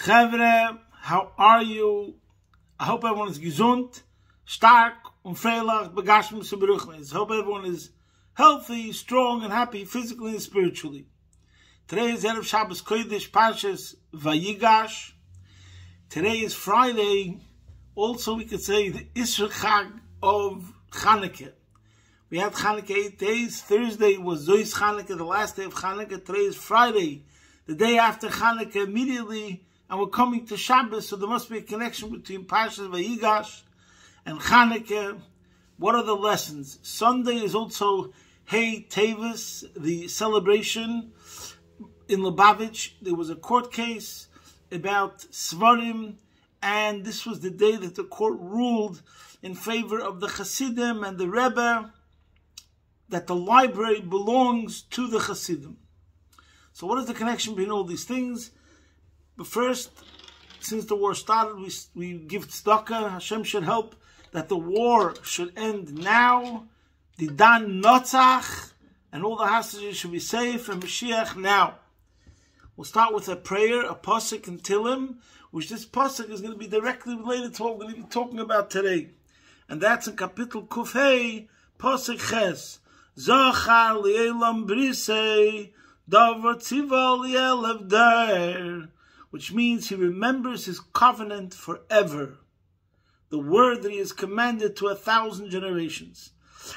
Chavre, how are you? I hope everyone is gesund, stark, und freilich, begashmus und beruchnis. I hope everyone is healthy, strong, and happy physically and spiritually. Today is Erev Shabbos Kodesh, Parshas Vayigash. Today is Friday. Also, we could say the Isra Chag of Chanukah. We had Chanukah 8 days. Thursday was Zois Chanukah, the last day of Chanukah. Today is Friday, the day after Chanukah, immediately, and we're coming to Shabbos, so there must be a connection between Parshas Vayigash and Chanukah. What are the lessons? Sunday is also Hey Tevis, the celebration in Lubavitch. There was a court case about Svarim, and this was the day that the court ruled in favor of the Hasidim and the Rebbe, that the library belongs to the Hasidim. So what is the connection between all these things? But first, since the war started, we give tzedakah. Hashem should help that the war should end now. The Dan Notzach, and all the hostages should be safe, and Mashiach now. We'll start with a prayer, a pasuk in Tilim, which this pasuk is going to be directly related to what we're going to be talking about today. And that's in Kapitel Kufhei, pasuk Ches. Zachar li'elam brisei, davar tziva li'elev dair. Which means he remembers his covenant forever. The word that he has commanded to 1,000 generations.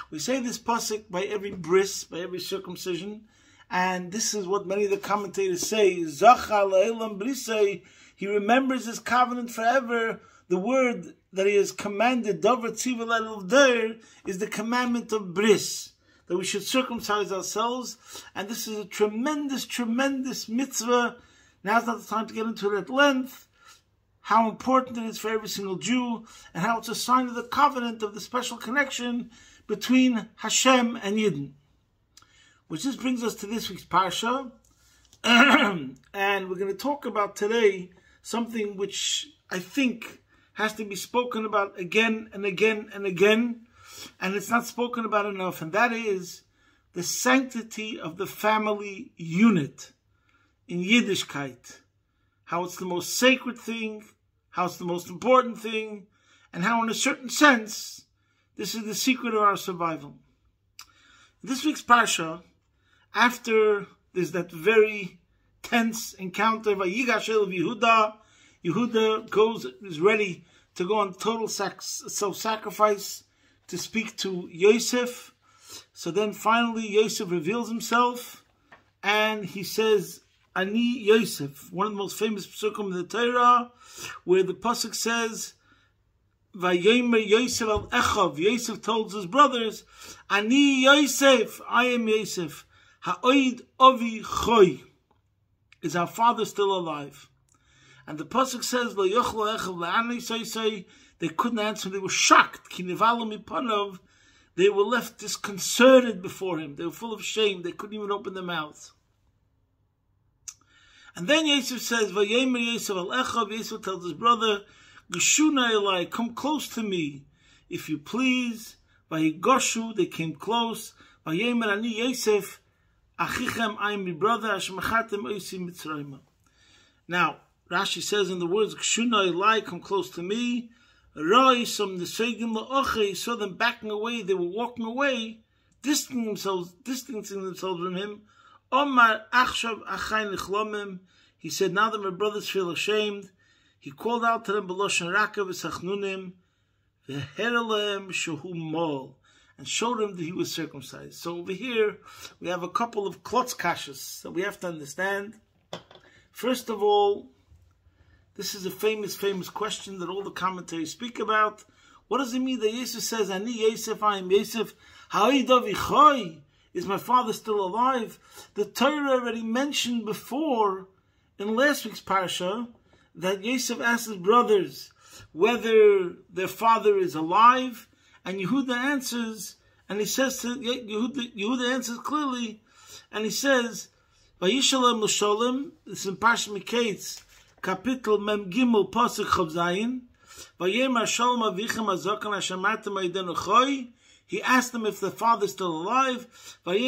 We say this pasuk by every bris, by every circumcision, and this is what many of the commentators say. Zachar la'elam brisei, he remembers his covenant forever. The word that he has commanded, davar tziva li'elev dair, is the commandment of bris, that we should circumcise ourselves, and this is a tremendous, tremendous mitzvah. Now's not the time to get into it at length, how important it is for every single Jew, and how it's a sign of the covenant, of the special connection between Hashem and Yidden. Which this brings us to this week's Parsha, and we're going to talk about today something which I think has to be spoken about again and again and again, and it's not spoken about enough, and that is the sanctity of the family unit. In Yiddishkeit, how it's the most sacred thing, how it's the most important thing, and how in a certain sense, this is the secret of our survival. This week's Parsha, after there's that very tense encounter, Vayigash of Yehuda, Yehuda is ready to go on total self-sacrifice to speak to Yosef. So then finally Yosef reveals himself, and he says, Ani Yosef, one of the most famous psukim in the Torah, where the pasuk says, Vayomer Yosef al Echav, Yosef told his brothers, Ani Yosef, I am Yosef, Ha'oid Ovi Choy, is our father still alive? And the pasuk says, Lo yochlo Echav la'anei soisei, they couldn't answer, they were shocked, Ki nivalu mipanov, they were left disconcerted before him, they were full of shame, they couldn't even open their mouths. And then Yosef says, Vayomer Yosef al Echav, Yosef tells his brother, Geshuna Elai, come close to me, if you please. Vayigoshu, they came close. Vayomer Ani Yosef, Achichem, I am your brother, Hashmachatem Oisi Mitzrayim. Now, Rashi says in the words, Geshuna Elai, come close to me. Ra'isam Nesegim La'oche, he saw them backing away, they were walking away, distancing themselves from him. Omar Achshav Achayin Nichlomim, he said, now that my brothers feel ashamed, he called out to them, B'loshen Raka v'sachnunim, v'herelem shehu mol, and showed them that he was circumcised. So over here, we have a couple of klotz kashas that we have to understand. First of all, this is a famous question that all the commentaries speak about. What does it mean that Yosef says, Ani Yosef, I am Yosef, ha'oid ovi choy, is my father still alive? The Torah already mentioned before, in last week's Parsha, that Yosef asked his brothers whether their father is alive, and Yehuda answers, and he says to Yehuda answers clearly, and he says, Vayishalem l'sholem, this is in Parshas Miketz, Kapitel Mem Gimel Pasuk Chav Zayin, Vayemar Shalom Avichem Azokan Hashamatem Aydenu Choy. He asked them if the father is still alive. They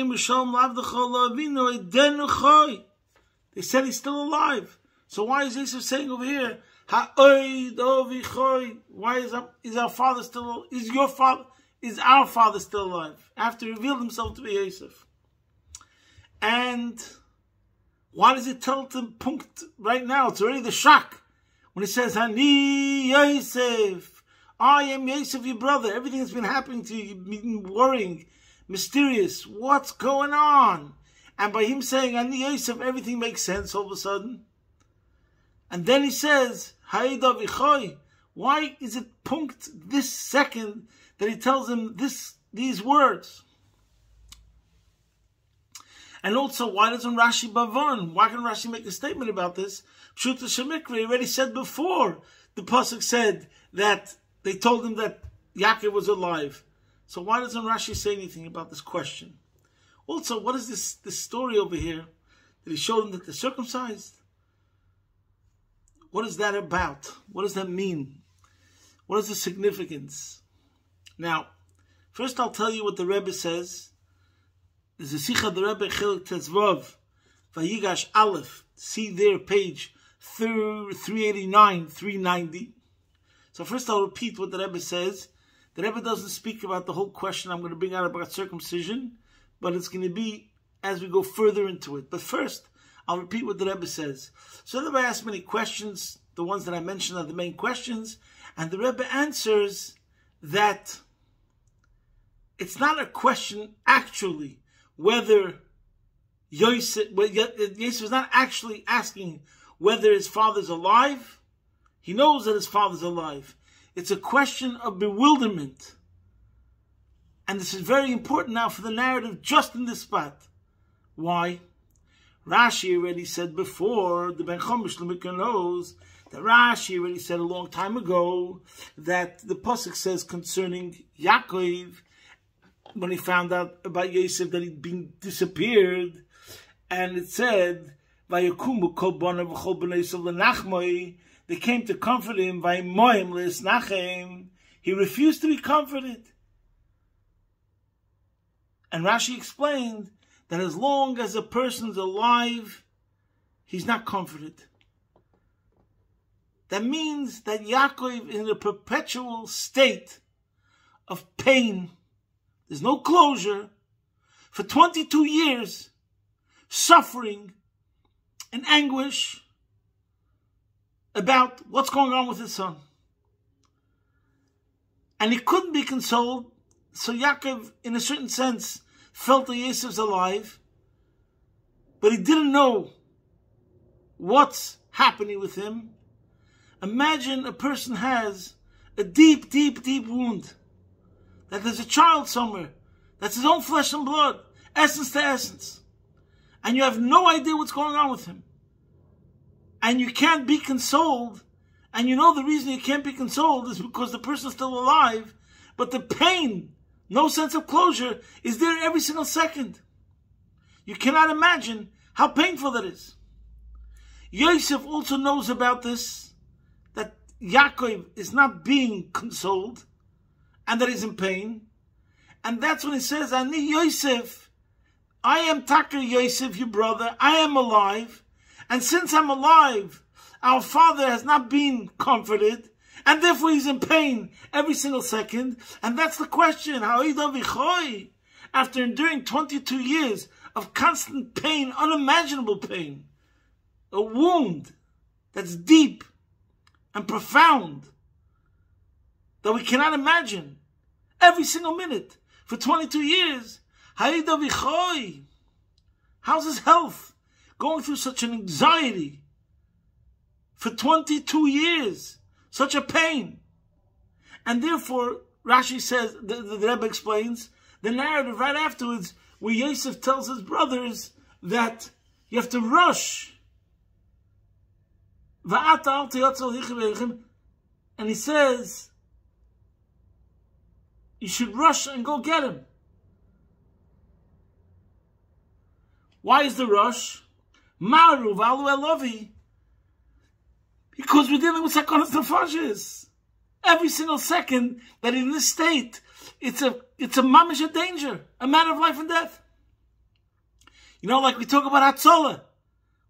said he's still alive. So why is Yosef saying over here, Ha'oid ovichoi? Why is our father still, is our father still alive? After he revealed himself to be Yosef. And why does it tell to punkt right now? It's already the shock. When it says, Hani Yosef, I am Yosef, your brother. Everything that's been happening to you, you've been worrying, mysterious. What's going on? And by him saying, Hani Yosef, everything makes sense all of a sudden. And then he says, Ha'ida v'choy. Why is it punkt this second that he tells him these words? And also, why doesn't Rashi bavon? Why can Rashi make a statement about this? Pshuta Shemikra already said before. The pasuk said that they told him that Yaakov was alive. So why doesn't Rashi say anything about this question? Also, what is this story over here that he showed him that they're circumcised? What is that about? What does that mean? What is the significance? Now, first I'll tell you what the Rebbe says. There's a Sikha the Rebbe Chilek Tezvav, Vayigash Aleph. See there, page 389, 390. So first I'll repeat what the Rebbe says. The Rebbe doesn't speak about the whole question I'm going to bring out about circumcision, but it's going to be as we go further into it. But first, I'll repeat what the Rebbe says. So the Rebbe asks many questions. The ones that I mentioned are the main questions. And the Rebbe answers that it's not a question actually whether Yosef is not actually asking whether his father's alive. He knows that his father's alive. It's a question of bewilderment. And this is very important now for the narrative just in this spot. Why? Rashi already said before, the Ben Chomish Lemikra knows that Rashi already said a long time ago that the pasuk says concerning Yaakov, when he found out about Yosef that he'd been disappeared, and it said, Vayakumu kol banav v'chol bnei Yosef lenachmoi, they came to comfort him, Vayimoim le'esnachem, he refused to be comforted. And Rashi explained that as long as a person's alive, he's not comforted. That means that Yaakov is in a perpetual state of pain. There's no closure. For 22 years, suffering and anguish about what's going on with his son. And he couldn't be consoled, so Yaakov, in a certain sense, felt that Yosef's alive, but he didn't know what's happening with him. Imagine a person has a deep, deep, deep wound, that there's a child somewhere, that's his own flesh and blood, essence to essence, and you have no idea what's going on with him. And you can't be consoled, and you know the reason you can't be consoled is because the person's still alive, but the pain, no sense of closure, is there every single second. You cannot imagine how painful that is. Yosef also knows about this, that Yaakov is not being consoled, and that he's in pain. And that's when he says, Ani Yosef, I am Taka Yosef, your brother, I am alive. And since I'm alive, our father has not been comforted, and therefore he's in pain every single second. And that's the question. After enduring 22 years of constant pain, unimaginable pain, a wound that's deep and profound, that we cannot imagine, every single minute, for 22 years, how's his health going through such an anxiety for 22 years? Such a pain. And therefore, Rashi says, the Rebbe explains, the narrative right afterwards, where Yosef tells his brothers that you have to rush. And he says, you should rush and go get him. Why is the rush? Maru v'alu elovi. Because we're dealing with sakonas nefashis. Every single second that in this state, it's a mamish danger, a matter of life and death. You know, like we talk about Hatzalah.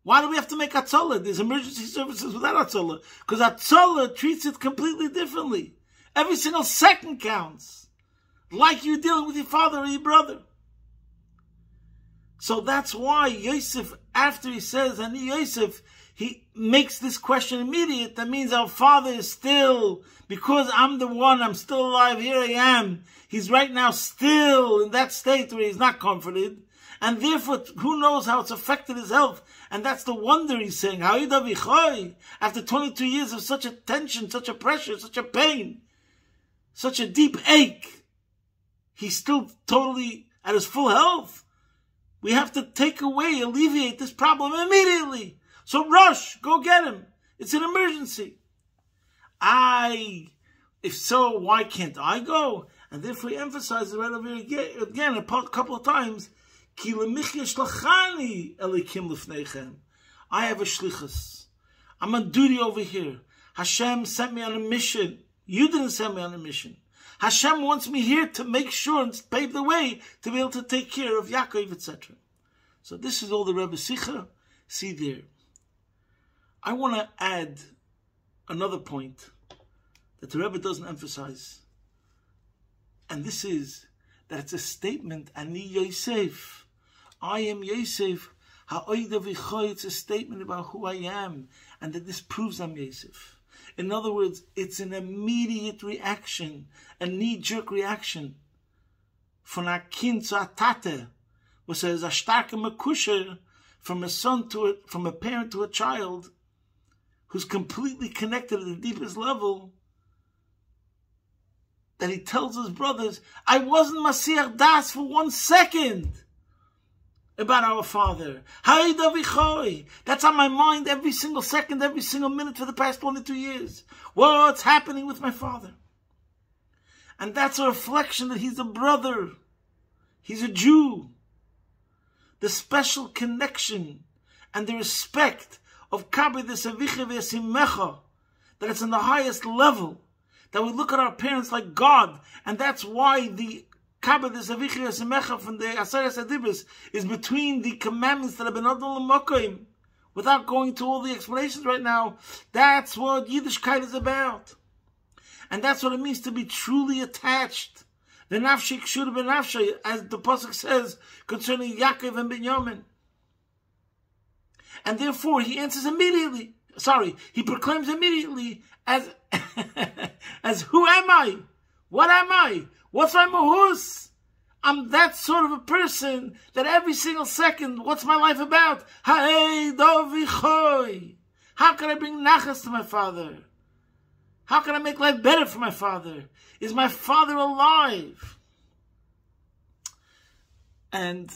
Why do we have to make Hatzalah? There's emergency services without Hatzalah. Because Hatzalah treats it completely differently. Every single second counts. Like you're dealing with your father or your brother. So that's why Yosef, after he says, and Yosef, he makes this question immediate. That means our father is still, because I'm the one, I'm still alive, here I am. He's right now still in that state where he's not comforted. And therefore, who knows how it's affected his health. And that's the wonder he's saying. After 22 years of such a tension, such a pressure, such a pain, such a deep ache, he's still totally at his full health. We have to take away, alleviate this problem immediately. So rush, go get him. It's an emergency. If so, why can't I go? And therefore he emphasizes right over here again a couple of times, I have a shlichus. I'm on duty over here. Hashem sent me on a mission. You didn't send me on a mission. Hashem wants me here to make sure and pave the way to be able to take care of Yaakov, etc. So this is all the Rebbe Sicha. See there. I want to add another point that the Rebbe doesn't emphasize. And this is that it's a statement, Ani Yosef. I am Yosef. It's a statement about who I am. And that this proves I'm Yosef. In other words, it's an immediate reaction, a knee-jerk reaction. Von a kind zu a tate, was a starke mekusher, from a parent to a child, who's completely connected at the deepest level, that he tells his brothers, I wasn't Masiach Das for 1 second about our father. That's on my mind every single second, every single minute for the past 22 years. What's happening with my father? And that's a reflection that he's a brother. He's a Jew. The special connection and the respect of Kabbalah Savicha V'Simecha, that it's on the highest level, that we look at our parents like God, and that's why the Kabbalah Savicha V'Simecha from the Aseres Adibris is between the commandments that have been Adon L'Mokoim. Without going to all the explanations right now, that's what Yiddishkeit is about. And that's what it means to be truly attached. V'nafshi k'shura b'nafshi, as the Pasuk says concerning Yaakov and Binyamin. And therefore, he answers immediately. He proclaims immediately as who am I? What am I? What's my mahus? I'm that sort of a person that every single second, what's my life about? Ha'ei dovichoi. How can I bring nachas to my father? How can I make life better for my father? Is my father alive? And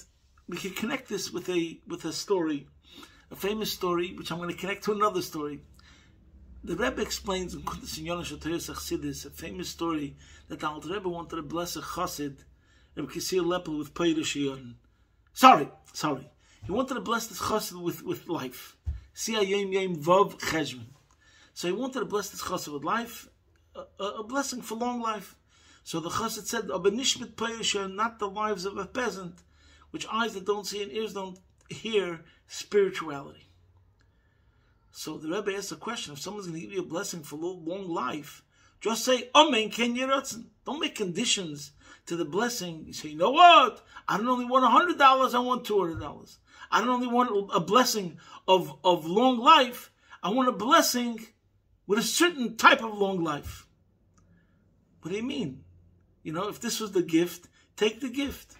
we can connect this with a story, a famous story, which I'm going to connect to another story. The Rebbe explains in a famous story that the Alter Rebbe wanted to bless a chassid, Rebbe Kisir Lepel, with Peirushiyon. Sorry. He wanted to bless this chassid with life. Siyayim Yim Vav Cheshvan. So he wanted to bless this chassid with life, a blessing for long life. So the chassid said, "Abanishmit Peirushiyon, not the lives of a peasant, which eyes that don't see and ears don't hear, spirituality." So the Rebbe asked a question: if someone's going to give you a blessing for long life, just say Amen Ken Yeratzen. Don't make conditions to the blessing. You say, you know what? I don't only want $100. I want $200. I don't only want a blessing of long life. I want a blessing with a certain type of long life. What do you mean? If this was the gift, take the gift.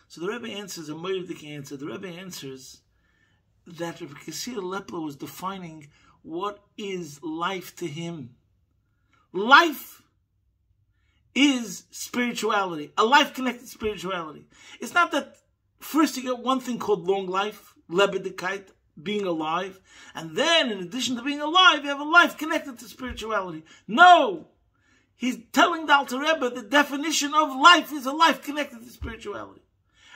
So the Rebbe answers a Moedik answer. The Rebbe answers that Rabbi Kisir Lepler was defining what is life to him. Life is spirituality, a life-connected spirituality. It's not that first you get one thing called long life, lebedekeit, being alive, and then in addition to being alive, you have a life connected to spirituality. No! He's telling the Alter Rebbe the definition of life is a life connected to spirituality.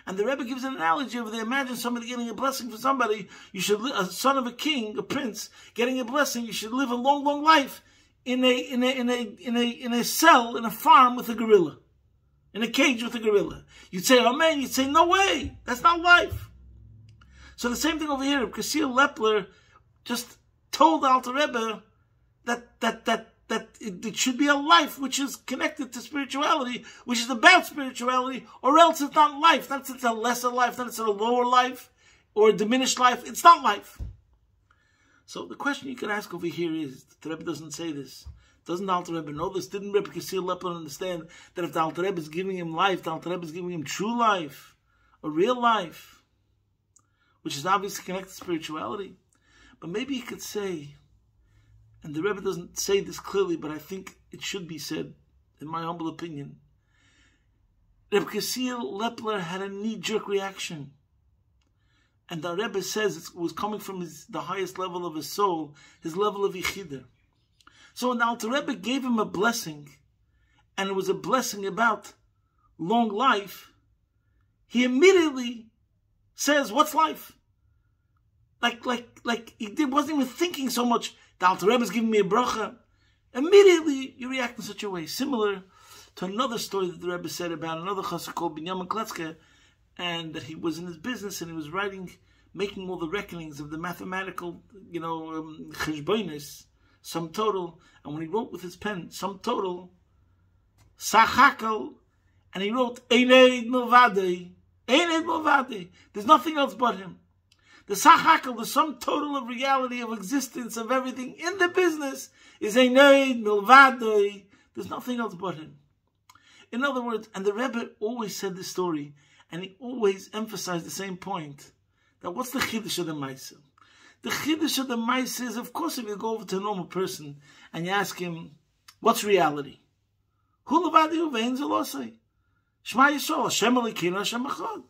And the Rebbe gives an analogy over there. Imagine somebody getting a blessing for somebody. You should a son of a king, a prince, getting a blessing. You should live a long, long life in a cell, in a farm with a gorilla, in a cage with a gorilla. You'd say, Amen. You'd say, no way. That's not life. So the same thing over here. Kasil Lepler just told the Alter Rebbe that it should be a life which is connected to spirituality, which is about spirituality, or else it's not life. Not it's a lesser life, not it's a lower life, or a diminished life. It's not life. So the question you can ask over here is, the Rebbe doesn't say this. Doesn't the Alter Rebbe know this? Didn't Rebbe Kasil Lepler understand that if the Alter Rebbe is giving him life, the Alter Rebbe is giving him true life, a real life, which is obviously connected to spirituality? But maybe he could say, and the Rebbe doesn't say this clearly, but I think it should be said, in my humble opinion. Rebbe Kasil Lepler had a knee-jerk reaction. And the Rebbe says it was coming from the highest level of his soul, his level of Yichida. So when the Alter Rebbe gave him a blessing, and it was a blessing about long life, he immediately says, what's life? Like he wasn't even thinking so much, the Alter Rebbe is giving me a bracha. Immediately you react in such a way. Similar to another story that the Rebbe said about another chassid called Binyamin Kletzke, and that he was in his business and he was making all the reckonings of the mathematical, cheshbonis, sum total. And when he wrote with his pen, sum total, sachakel, and he wrote, Eineid Milvadei, Eineid Milvadei. There's nothing else but him. The sachakel, the sum total of reality, of existence, of everything in the business, is Eineid Milvadei. There's nothing else but him. In other words, and the Rebbe always said this story, and he always emphasized the same point, that what's the chiddush of the Maisa? The chiddush of the Maisa is, of course, if you go over to a normal person and you ask him, what's reality? Hu levadi uvein zelosei. Shema Yisrael, Hashem Elokeinu, Hashem Echad.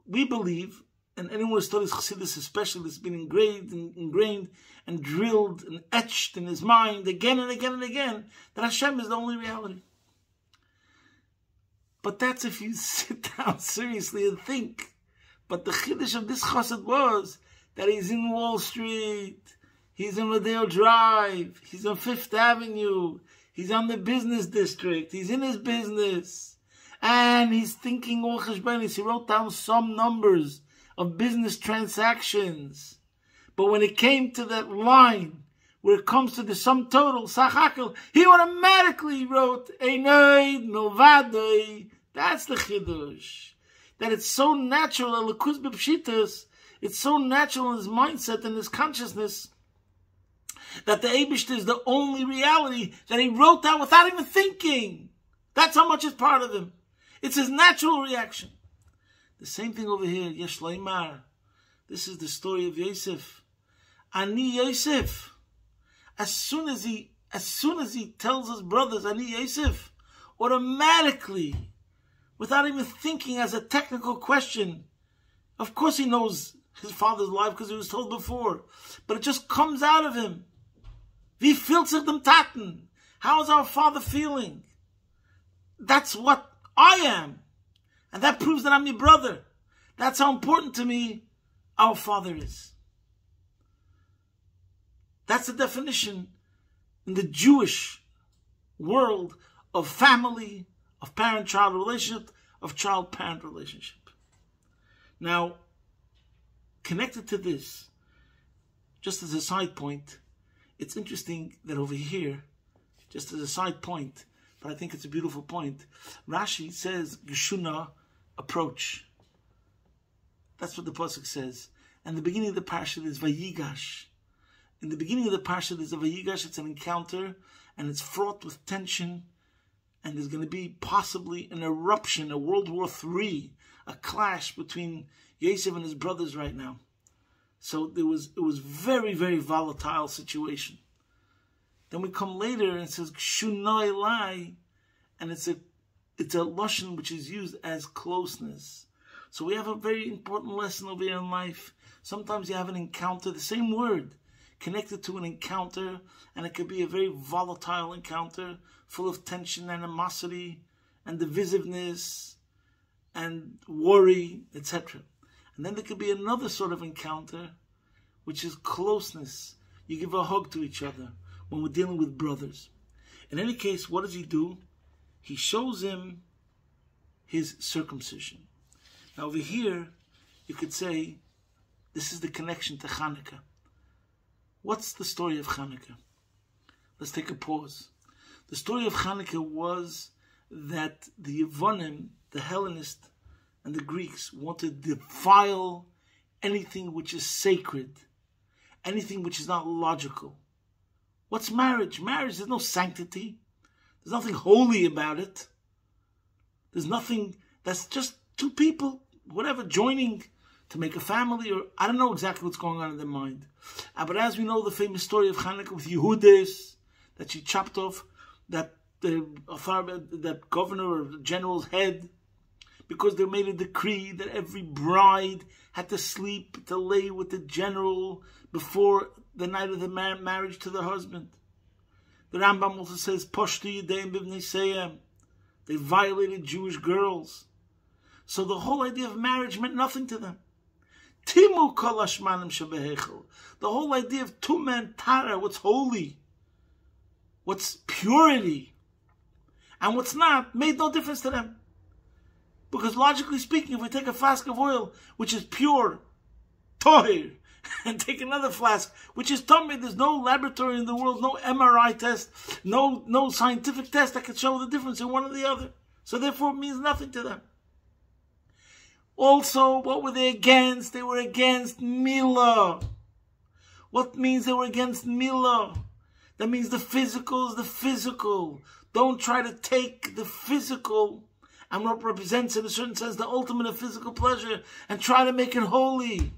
We believe, and anyone who studies Chassidus especially, that's been ingrained and drilled and etched in his mind again and again and again, that Hashem is the only reality. But that's if you sit down seriously and think. But the chiddush of this chassid was that he's in Wall Street, he's in Rodeo Drive, he's on Fifth Avenue, he's on the business district, he's in his business, and he's thinking all cheshbonis. He wrote down some numbers of business transactions. But when it came to that line, where it comes to the sum total, sachakel, he automatically wrote, Eineid Milvadei. That's the chiddush. That it's so natural, Elokus b'pshitas, it's so natural in his mindset and his consciousness, that the Eibishter is the only reality, that he wrote that without even thinking. That's how much is part of him. It's his natural reaction. The same thing over here, Yesh Leimar. This is the story of Yosef. Ani Yosef. As soon as he tells his brothers, Ani Yosef, automatically, without even thinking as a technical question, of course he knows his father's life because he was told before, but it just comes out of him. Wie fühlt sich dem Taten? How is our father feeling? That's what I am. And that proves that I'm your brother. That's how important to me our father is. That's the definition in the Jewish world of family, of parent-child relationship, of child-parent relationship. Now, connected to this, just as a side point, it's interesting that over here, just as a side point, but I think it's a beautiful point, Rashi says, Yeshuna, approach. That's what the Pasuk says. And the beginning of the Parsha is Vayigash. In the beginning of the Parsha, there's a Vayigash, it's an encounter, and it's fraught with tension, and there's going to be possibly an eruption, a World War III, a clash between Yosef and his brothers right now. So it was very, very volatile situation. Then we come later and it says Shunai Lai, and it's a lashon which is used as closeness. So we have a very important lesson over here in life. Sometimes you have an encounter, the same word, connected to an encounter, and it could be a very volatile encounter, full of tension, animosity, and divisiveness, and worry, etc. And then there could be another sort of encounter, which is closeness. You give a hug to each other when we're dealing with brothers. In any case, what does he do? He shows him his circumcision. Now over here, you could say, This is the connection to Chanukah. What's the story of Chanukah? Let's take a pause. The story of Chanukah was that the Yevonim, the Hellenists, and the Greeks wanted to defile anything which is sacred, anything which is not logical. What's marriage? Marriage, there's no sanctity. There's nothing holy about it. There's nothing, that's just two people, whatever, joining to make a family, or I don't know exactly what's going on in their mind. But as we know the famous story of Chanukah with Yehudis, that she chopped off that governor or general's head, because they made a decree that every bride had to sleep, to lay with the general before the night of the marriage to their husband. The Rambam also says, Poshtu Yidayim B'vnei Seyam. They violated Jewish girls. So the whole idea of marriage meant nothing to them. Timu kol hashmanim shebehechel. The whole idea of tumen tara, what's holy, what's purity, and what's not, made no difference to them. Because logically speaking, if we take a flask of oil, which is pure, tohir, and take another flask, which is tummy, there's no laboratory in the world, no MRI test, no scientific test that can show the difference in one or the other. So therefore it means nothing to them. Also, what were they against? They were against Milah. What means they were against Milah? That means the physical is the physical. Don't try to take the physical and what represents in a certain sense the ultimate of physical pleasure and try to make it holy.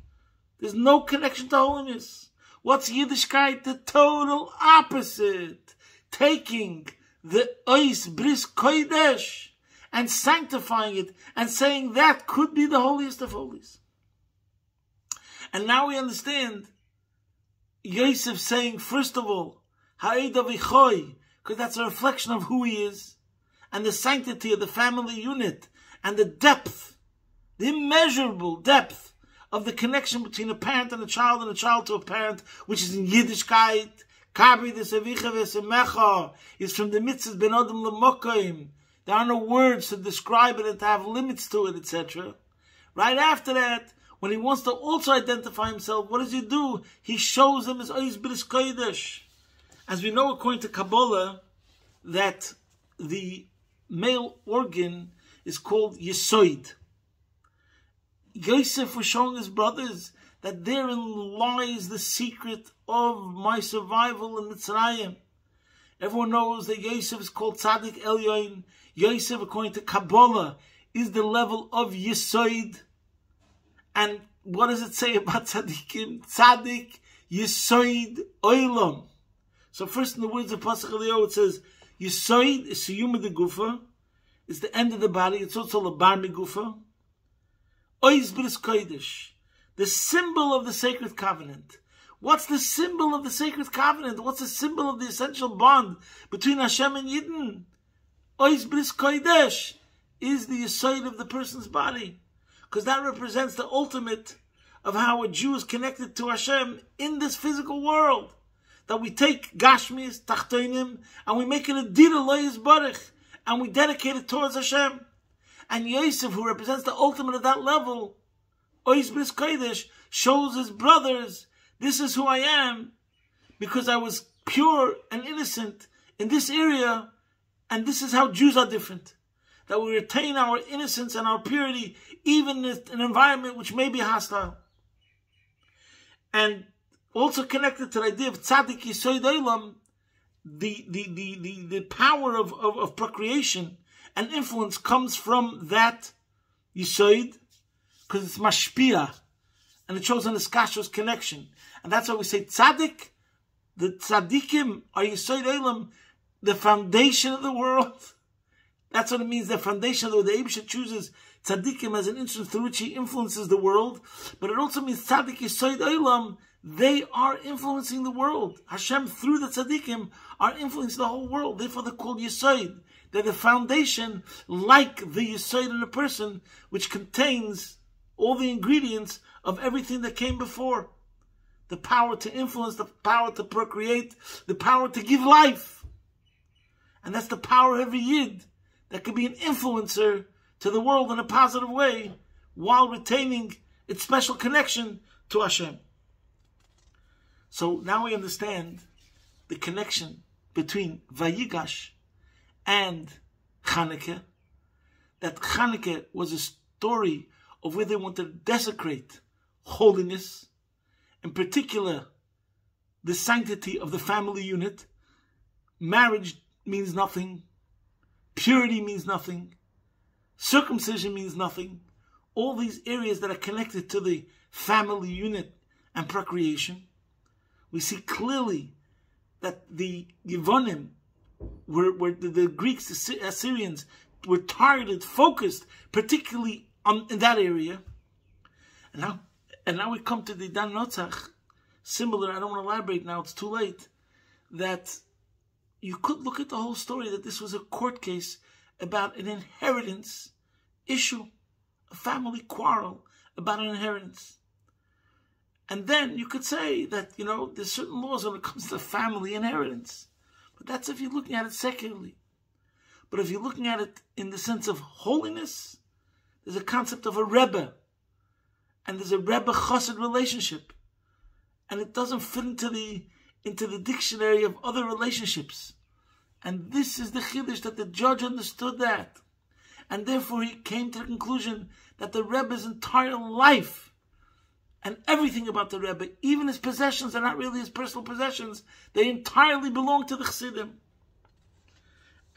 There's no connection to holiness. What's Yiddishkeit? The total opposite. Taking the Ois Bris Kodesh and sanctifying it and saying that could be the holiest of holies. And now we understand Yosef saying, first of all, Ha'ed Avichoi, because that's a reflection of who he is, and the sanctity of the family unit, and the depth, the immeasurable depth of the connection between a parent and a child to a parent, which is in Yiddishkeit. Kabri de Sevicha Vesemecha is from the mitzvahs ben Adam lemokaim. There are no words to describe it and to have limits to it, etc. Right after that, when he wants to also identify himself, what does he do? He shows them his Ois Bris Kodesh. As we know, according to Kabbalah, that the male organ is called Yesoid. Yosef was showing his brothers that therein lies the secret of my survival in Mitzrayim. Everyone knows that Yosef is called Tzaddik Elyon. Yosef, according to Kabbalah, is the level of Yesoid. And what does it say about Tzaddikim? Tzaddik Yesoid Olam. So first in the words of Pasuk Eliyahu, it says, Yesoid is Siyum de Gufa. It's the end of the body. It's also Labar Megufa. Ois Bris Kodesh, the symbol of the sacred covenant. What's the symbol of the sacred covenant? What's the symbol of the essential bond between Hashem and Yidden? Ois Bris Kodesh is the Yesoid of the person's body. Because that represents the ultimate of how a Jew is connected to Hashem in this physical world. That we take Gashmis, Tachtonim, and we make it a Dira Loyes Baruch, and we dedicate it towards Hashem. And Yosef, who represents the ultimate of that level, Ois Bris Kodesh, shows his brothers, this is who I am, because I was pure and innocent in this area, and this is how Jews are different. That we retain our innocence and our purity, even in an environment which may be hostile. And also connected to the idea of Tzaddik Yesoid Olam, the power of procreation and influence comes from that Yesoid, because it's mashpia, and it shows an iskashos connection. And that's why we say tzaddik, the tzaddikim are Yesoid Olam, the foundation of the world. That's what it means, the foundation of the world. The Eibusha chooses tzaddikim as an instrument through which he influences the world, but it also means tzaddik Yesoid Olam, they are influencing the world. Hashem, through the tzaddikim, are influencing the whole world. Therefore they're called Yesoid. They're the foundation, like the Yesoid in a person, which contains all the ingredients of everything that came before. The power to influence, the power to procreate, the power to give life. And that's the power of every Yid, that can be an influencer to the world in a positive way, while retaining its special connection to Hashem. So now we understand the connection between Vayigash and Chanukah, that Chanukah was a story of where they wanted to desecrate holiness, in particular the sanctity of the family unit. Marriage means nothing, purity means nothing, circumcision means nothing. All these areas that are connected to the family unit and procreation. We see clearly that the Yevonim were the Greeks, the Assyrians, were targeted, focused, particularly in that area. And now we come to the Dan Notzach, similar. I don't want to elaborate now; it's too late. That you could look at the whole story that this was a court case about an inheritance issue, a family quarrel about an inheritance. And then you could say that, there's certain laws when it comes to family inheritance. But that's if you're looking at it secularly. But if you're looking at it in the sense of holiness, there's a concept of a Rebbe. And there's a Rebbe-Chassid relationship. And it doesn't fit into the dictionary of other relationships. And this is the Chiddush, that the judge understood that. And therefore he came to the conclusion that the Rebbe's entire life and everything about the Rebbe, even his possessions, are not really his personal possessions. They entirely belong to the Chassidim.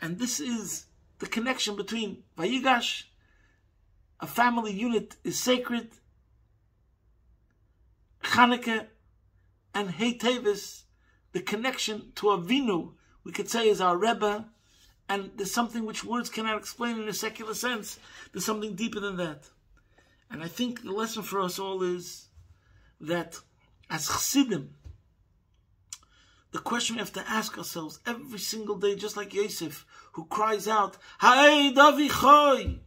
And this is the connection between Vayigash, a family unit is sacred, Chanukah, and Hey Tevis, the connection to Avinu, we could say, is our Rebbe. And there's something which words cannot explain in a secular sense. There's something deeper than that. And I think the lesson for us all is that as Chassidim, the question we have to ask ourselves every single day, just like Yosef, who cries out, Ha'ei Davichoi,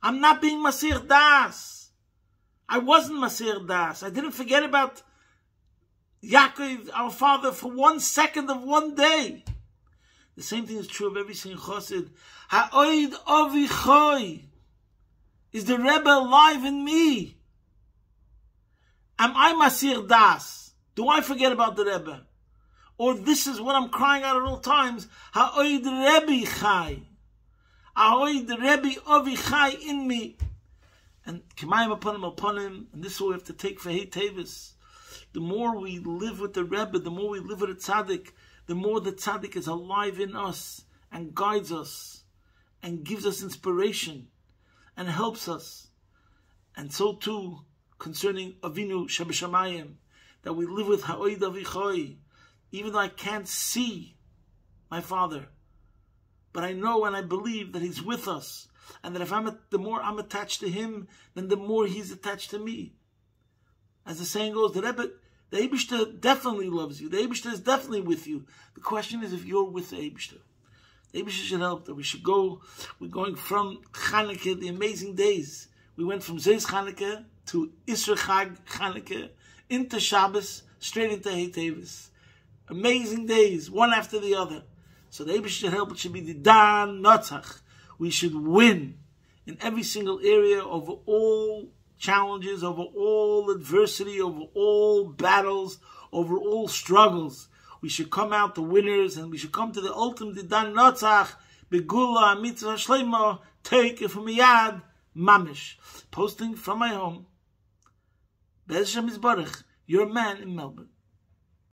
I'm not being Masir Das. I wasn't Masir Das. I didn't forget about Yaakov, our father, for 1 second of one day. The same thing is true of every single Chassid. Ha'oid Avichoi, is the Rebbe alive in me? Am I Masir Das? Do I forget about the Rebbe? Or this is what I'm crying out at all times, Ha'oid Rebbe Chai. Ha'oid Rebbe Avi Chai in me. And K'mayim upon him, and this is what we have to take for Hey Tevis. The more we live with the Rebbe, the more we live with the Tzaddik, the more the Tzaddik is alive in us and guides us and gives us inspiration and helps us. And so too, concerning Avinu Shebeshamayim, that we live with Ha'oid Avichoi, even though I can't see my Father, but I know and I believe that He's with us, and that the more I'm attached to Him, then the more He's attached to me. As the saying goes, the Eibishter definitely loves you. The Eibishter is definitely with you. The question is if you're with the Eibishter. The Eibishter should help, that we should go. We're going from Chanukah, the amazing days. We went from Zeis Chanukah to Isra Chag Chanukah, into Shabbos, straight into Hey Tevis. Amazing days, one after the other. So the Eibishter should help. It should be the Dan Notzach. We should win in every single area, over all challenges, over all adversity, over all battles, over all struggles. We should come out the winners, and we should come to the ultimate Dan Notzach, Begula, Mitzvah Shleima, take it from Yad, Mamish. Posting from my home, Bez Hashem Yisbarach, your man in Melbourne.